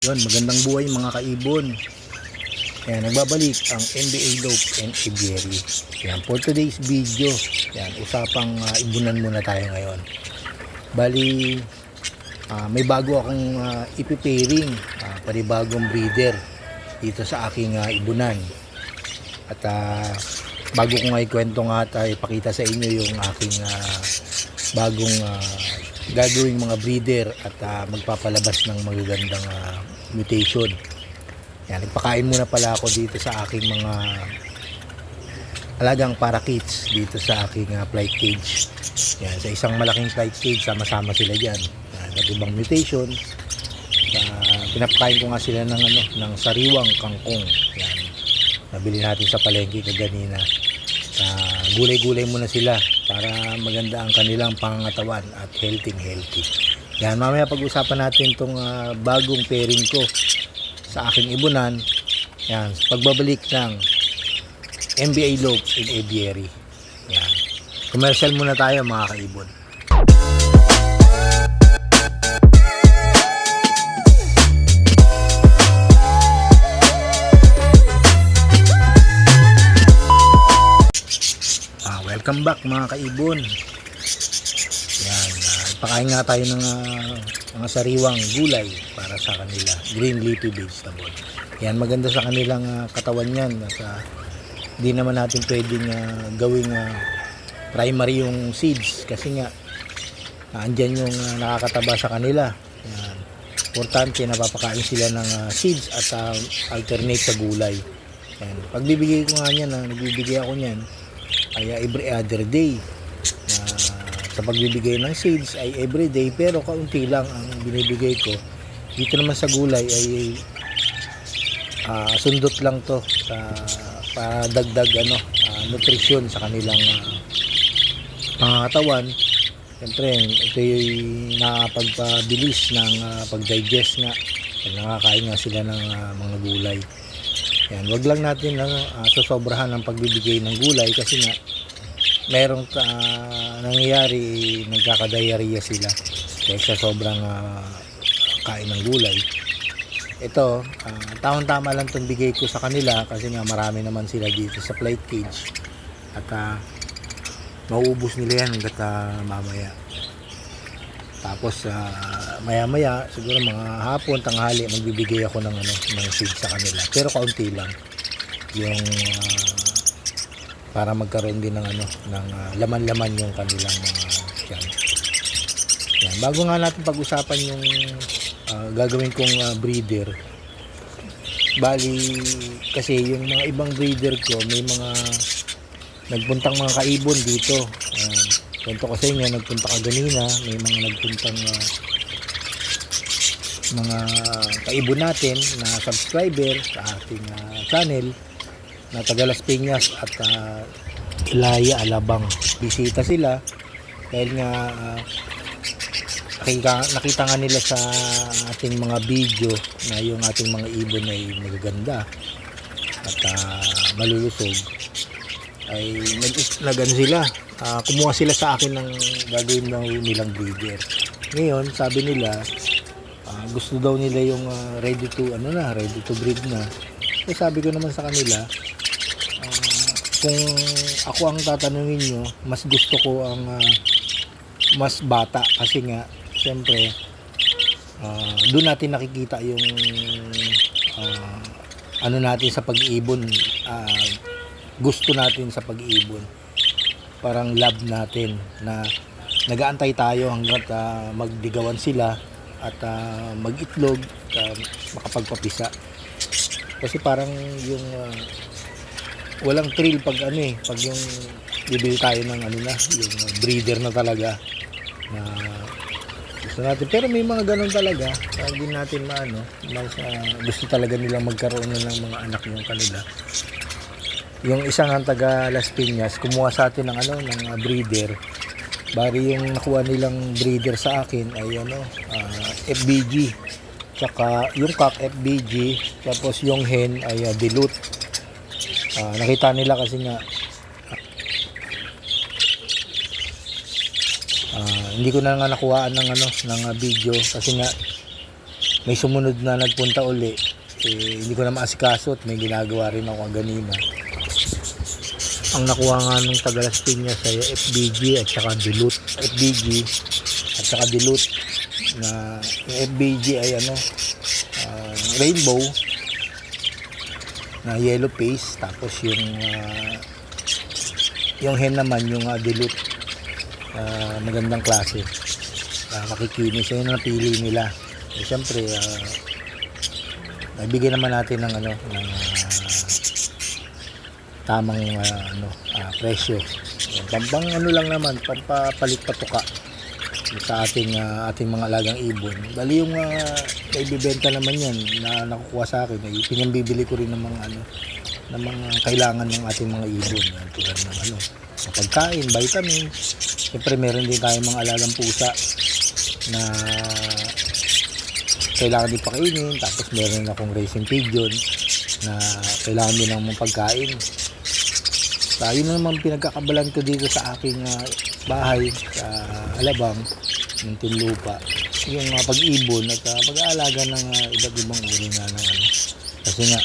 Yun, magandang buhay mga kaibon. Ayan, nagbabalik ang NBA Lope and Aviary. Ayan, for today's video, ayan, usapang ibunan muna tayo ngayon. Bali, may bago akong ipipairing, panibagong breeder dito sa aking ibunan. At bago ko nga ikwento nga at ipakita sa inyo yung aking bagong gagawing mga breeder at magpapalabas ng magagandang mutation. Yan, nagpakain muna pala ako dito sa aking mga alagang parakeets dito sa aking flight cage. Yan, sa isang malaking flight cage, sama-sama sila diyan. At ibang mutation. Pinapakain ko nga sila ng sariwang kangkong. Yan. Nabili natin sa palengke kaganina. Gulay-gulay muna sila para maganda ang kanilang pangangatawan at healthy. Yan, mamaya pag-usapan natin itong bagong pairing ko sa aking ibunan. Yan, pagbabalik ng NBA Lope and Aviary. Yan. Commercial muna tayo mga kaibon. Welcome back mga kaibon. Yan, pakain nga tayo ng mga sariwang gulay para sa kanila, green leafy vegetable. Yan, maganda sa kanilang katawan yan. At di naman natin pwedeng gawing primary yung seeds kasi nga andyan yung nakakataba sa kanila. Yan, importante napapakain sila ng seeds at alternate sa gulay. Yan, pagbibigay ko nga yan, nagbibigay ako niyan ay every other day. Sa pagbibigay ng seeds ay every day, pero kaunti lang ang binibigay ko. Dito naman sa gulay ay sundot lang to para dagdag nutrition sa kanilang pangatawan. Siyempre ito yung nakapagpabilis ng pag-digest nga pag nakakain nga sila ng mga gulay. Yan, wag lang natin sosobrahan ng pagbibigay ng gulay kasi nga merong nangyayari, nagkaka-diarrhea sila dahil sa sobrang kain ng gulay. Ito, tamang-tama lang itong bigay ko sa kanila kasi nga marami naman sila dito sa flight cage at mauubos nila yan hanggat mamaya. Tapos maya-maya siguro mga hapon, tanghali magbibigay ako ng seed sa kanila. Pero kaunti lang. Yung para magkaroon din ng laman-laman yung kanilang mga yan. Yan. Bago nga natin pag-usapan yung gagawin kong breeder. Bali kasi yung mga ibang breeder ko, may mga nagpuntang mga kaibon dito. Kwento ko sa inyo, nagpunta kaganina, may mga nagpuntang mga kaibon natin na subscriber sa ating channel na taga Las Piñas at Ilaya, Alabang. Bisita sila dahil nga nakita nga nila sa ating mga video na yung ating mga ibon ay magaganda at malulusog, ay sila. Kumuha sila sa akin ng gagawin nilang breeder. Ngayon, sabi nila gusto daw nila yung ready to breed na. So, sabi ko naman sa kanila, kung ako ang tatanungin nyo, mas gusto ko ang mas bata kasi nga siyempre doon natin nakikita yung natin sa pag-iibon, gusto natin sa pag-iibon, parang love natin na nag-aantay tayo hanggang magdigawan sila at mag-itlog, makapagpapisa. Kasi parang yung walang thrill pag pag yung bibili tayo ng yung breeder na talaga na gusto natin. Pero may mga ganun talaga, hindi natin gusto talaga nilang magkaroon ng mga anak yung kanila. Yung isang taga Las Piñas kumuha sa atin ng breeder. Bari yung nakuha nilang breeder sa akin ay FBG, tsaka yung cock FBG, tapos yung hen ay dilute. Nakita nila kasi nga hindi ko na nga nakuhaan ng video kasi nga may sumunod na nagpunta uli, hindi ko na maasikaso at may ginagawa rin ako kanina. Ang nakuha nga nung taga Las Piñas ay FBG at saka dilute. FBG at saka dilute, na yung FBG ay rainbow na yellow face, tapos yung hen naman yung dilute, magandang klase, makikinis. Yun ang napili nila. Siyempre ibigay naman natin ng tamang presyo, pampang lang naman, pampapalit patuka sa ating mga alagang ibon. Bali yung ibibenta naman yan na nakukuha sa akin, ay pinambibili ko rin ng mga kailangan ng ating mga ibon. Yan, tulad ng pagkain, vitamin. Siyempre meron din tayong mga alagang pusa na kailangan din pakainin. Tapos meron akong racing pigeon na kailangan din ng pagkain. So, yun naman pinagkakabalan ko dito sa aking bahay sa Alabang, ng Tinlupa, yung pag-ibon at pag-aalaga ng iba't ibang uri nga ng kasi nga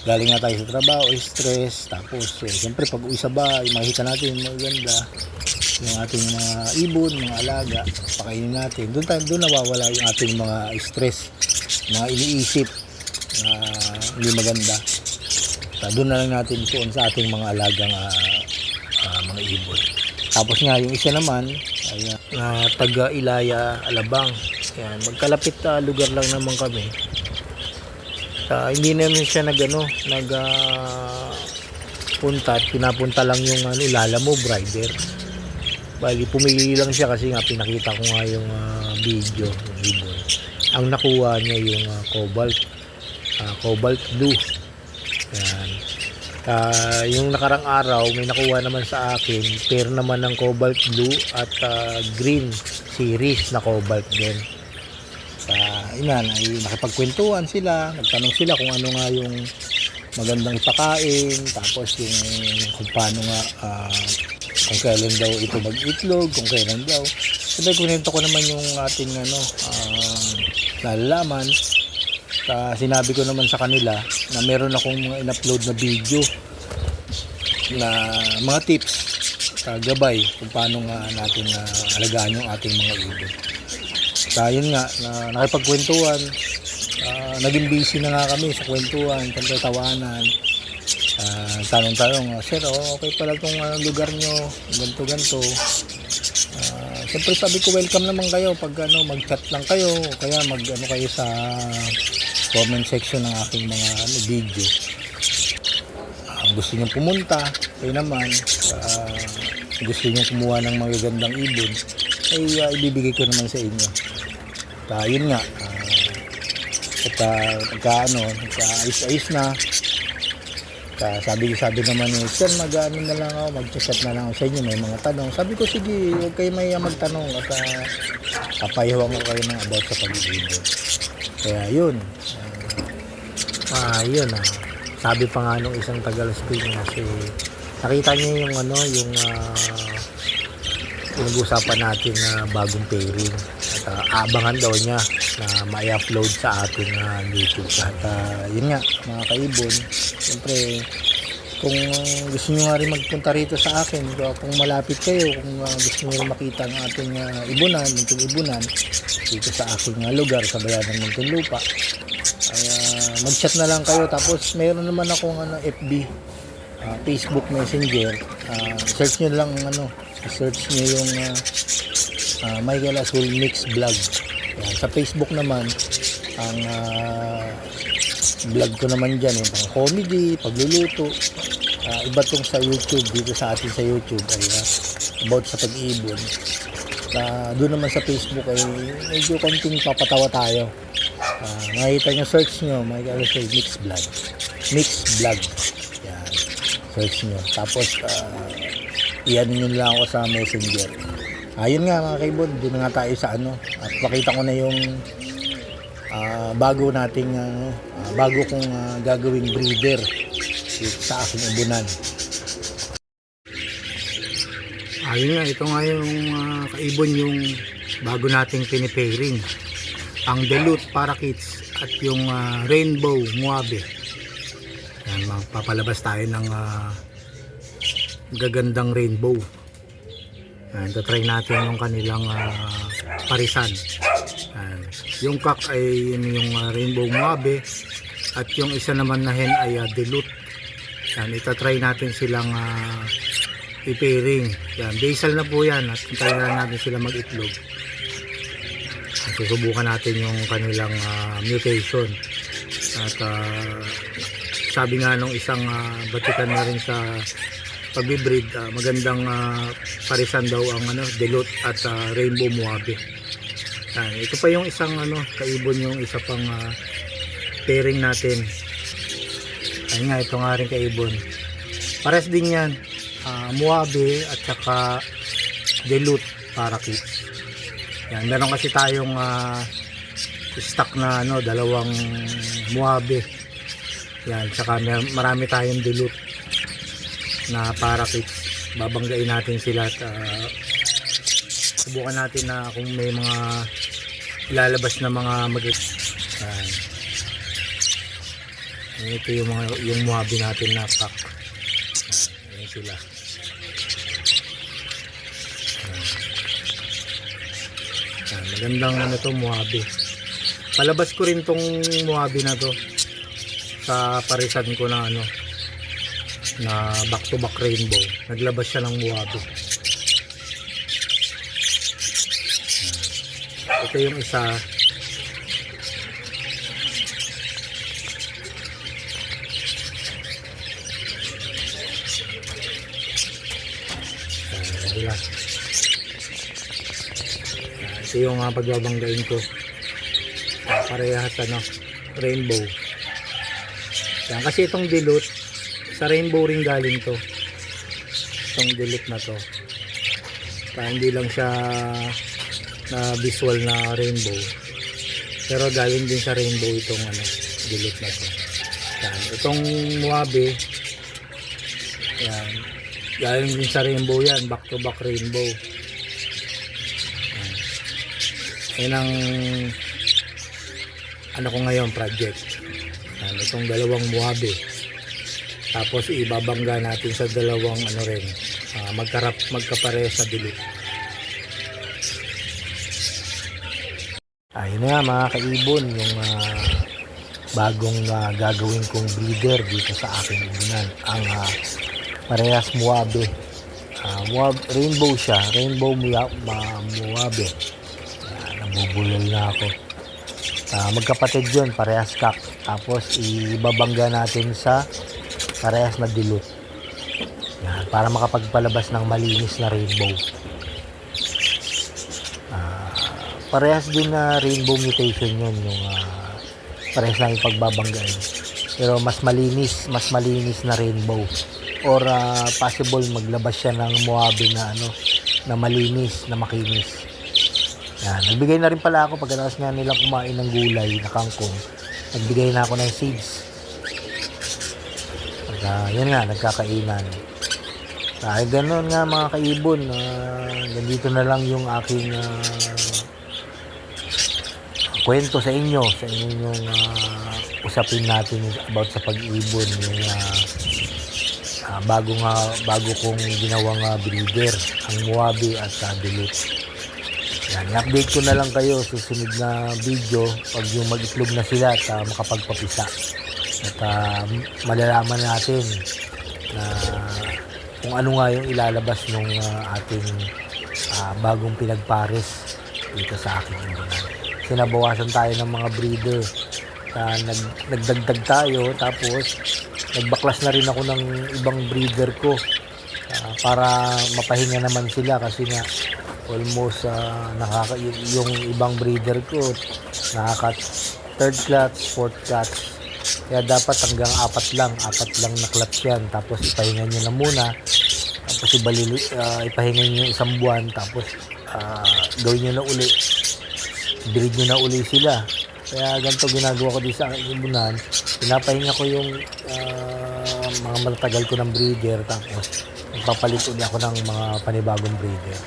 galing nga tayo sa trabaho, stress, tapos siyempre pag uwi sa bahay makikita natin maganda yung ating mga ibon, mga alaga, pakainin natin, doon nawawala yung ating mga stress, mga iniisip na hindi maganda. Doon na lang natin doon sa ating mga alagang mga ibon. Tapos nga yung isa naman ay taga Ilaya, Alabang. Yan, magkalapit lugar lang naman kami. Hindi naman siya punta, pinapunta lang yung Lalamove rider. Bali pumili lang siya kasi nga pinakita ko nga yung video ng ibon. Ang nakuha niya yung cobalt blue. Yan. Yung nakarang araw may nakuha naman sa akin pair naman ng cobalt blue at green series na cobalt din. Inan ay nakipagkwentuhan sila, nagtanong sila kung ano nga yung magandang ipakain, tapos yung kung paano nga kung kailan daw ito mag-itlog, kung kailan daw. Sabi kunento ko naman yung ating nalalaman. Sinabi ko naman sa kanila na meron akong mga in-upload na video na mga tips, gabay kung paano nga natin alagaan yung ating mga ibon. Yun nga, nakipagkwentuhan, naging busy na nga kami sa kwentuhan, tawanan, tanong-tanong, sir, okay pala itong lugar nyo, ganito. Siyempre sabi ko welcome naman kayo pag mag-chat lang kayo, o kaya kayo sa comment section ng aking mga video. Gusto nyo pumunta, kayo naman, gusto nyo kumuha ng magagandang ibon, ay ibibigay ko naman sa inyo. Yun nga, ayos na. Sabi naman ni sir, na lang ako, mag-chat na lang ako sa inyo, may mga tanong. Sabi ko, sige, huwag kayo may magtanong at papayawan ko kayo ng about sa pag-ibon. Kaya yun, sabi pa nga nung isang taga Las Piñas, kasi nakita niya yung pinag-usapan natin na bagong pairing at abangan daw niya na ma-upload sa ating YouTube. At yun nga mga kaibon, siyempre kung gusto nyo nga rin magpunta rito sa akin, kung malapit kayo, kung gusto nyo rin makita ang ating munting ibunan dito sa aking lugar sa bayan ng Tinlupa, ay mag-chat na lang kayo. Tapos mayroon naman akong FB, Facebook Messenger, search nyo lang search nyo yung Michael Azul Mix Vlog. Sa Facebook naman, ang vlog ko naman dyan yung pang comedy, pagluluto, iba tong sa YouTube. Dito sa atin sa YouTube ay about sa pag-ibon. Doon naman sa Facebook ay medyo konting papatawa tayo. Makikita nyo, search nyo Michael Azul Mix Vlog. Yan, search nyo. Tapos iyan nyo lang ako sa Messenger. Ayun nga mga kaibon, doon nga tayo sa at pakita ko na yung bago kong gagawing breeder sa aking ibunan. Ayun nga, ito nga yung kaibon, yung bago nating pinipairing. ang Dilute Parakeets at yung Rainbow Muabe. Yan, magpapalabas tayo ng gagandang rainbow. Yan, try natin yung kanilang parisan. Yan. Yung cock ay yung Rainbow Muabe at yung isa naman na hen ay Dilute. Yan, itatry natin silang i-pairing. Yan, basal na po yan at hintayin na natin sila mag-itlog. Susubukan natin yung kanilang mutation. At sabi nga nung isang batikan na rin sa pagbibreed, magandang parisan daw ang Dilute at Rainbow Muabe. Ito pa yung isang kaibon, yung isa pang pairing natin. Ayun nga, ito nga rin kaibon. Pares din yan, Muabe at saka Dilute Parakeets. Yan, meron kasi tayong stock na dalawang Muabe. Yan, saka marami tayong Dilute na Parakeets. Babanggain natin sila at subukan natin na kung may mga ilalabas na mga yan. Ito yung Muabe natin na pack. Yan sila. Magandang to, Muabe. Palabas ko rin tong Muabe na to sa parisan ko na na back to back rainbow. Naglabas siya ng Muabe. Ito yung isa. Ito yung pagbabanggain ko. Parehas rainbow. Yan, kasi itong Dilute sa rainbow ring galing to. Itong Dilute na to. Kaya hindi lang siya na visual na rainbow. Pero galing din sa rainbow itong Dilute na to. Yan, itong Muabe. Yan. Galing din sa rainbow yan, back to back rainbow. Yan ang ko ngayon project. Yan, itong dalawang Muabe. Tapos ibabangga natin sa dalawang rin, magkaparehas na Dilute. Ayun na mga kaibon, yung bagong gagawin kong breeder dito sa aking ibunan, ang parehas Muabe. Rainbow siya, Rainbow Muabe. Nabubulol na ako. Magkapatid yun, parehas cock. Tapos ibabangga natin sa parehas na Dilute. Yan, para makapagpalabas ng malinis na rainbow. Parehas din na rainbow mutation yun, yung parehas lang yung pagbabanggain. Pero mas malinis na rainbow. Or possible maglabas siya ng Muabe na na malinis, na makinis. Yan, nagbigay na rin pala ako pagkatapos nga nilang kumain ng gulay na kangkong. Nagbigay na ako ng seeds. Yan nga, nagkakainan. Ganun nga mga kaibon. Ganito na lang yung aking kwento sa inyo. Sa inyong usapin natin about sa pag-ibon. Yung bago kong ginawang breeder, ang Muabe at Dilute. Yan, i-update ko na lang kayo sa susunod na video pag yung mag-itlog na sila at makapagpapisa. At malalaman natin na kung ano nga yung ilalabas ng ating bagong pinagpares dito sa aking ibunan. Sinabawasan tayo ng mga breeder. Nagdagdag tayo, tapos nagbaklas na rin ako ng ibang breeder ko para mapahinga naman sila kasi nga almost yung ibang breeder ko nakaka third clutch, fourth clutch, kaya dapat hanggang apat lang na clutch yan. Tapos ipahinga nyo na muna, tapos ipahinga nyo isang buwan, tapos gawin nyo na uli, breed nyo na uli sila. Kaya ganito ginagawa ko din sa ibunan, pinapahinga ko yung mga matagal ko ng breeder, tapos magpapalit ulit ako ng mga panibagong breeder.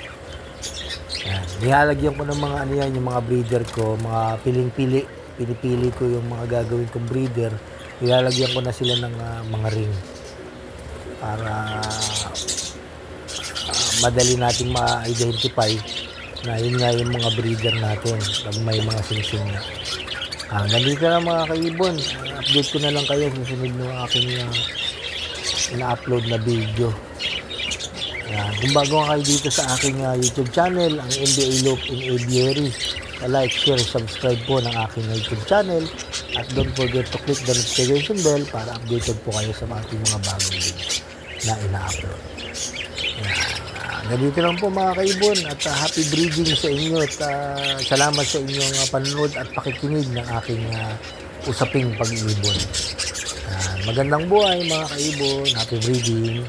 Yan. Nilalagyan ko ng mga ano yan, yung mga breeder ko, mga piling-pili. Pinipili ko yung mga gagawin kong breeder. Nilalagyan ko na sila ng mga ring para madali nating ma-identify na yun nga yung mga breeder natin pag may mga singsing na. Nandito na mga kaibon. Update ko na lang kayo sa sunod ng aking ina-upload na video. Kung bago kayo dito sa aking YouTube channel, ang MBA Loop in Aviary, like, share, subscribe po ng aking YouTube channel at don't forget to click the notification bell para updated po kayo sa ating mga bagong video na ina-upload. Ganito lang po mga kaibon at happy breeding sa inyo at salamat sa inyong panonood at pakikinig ng aking usaping pag-ibon. Magandang buhay mga kaibon, happy breeding.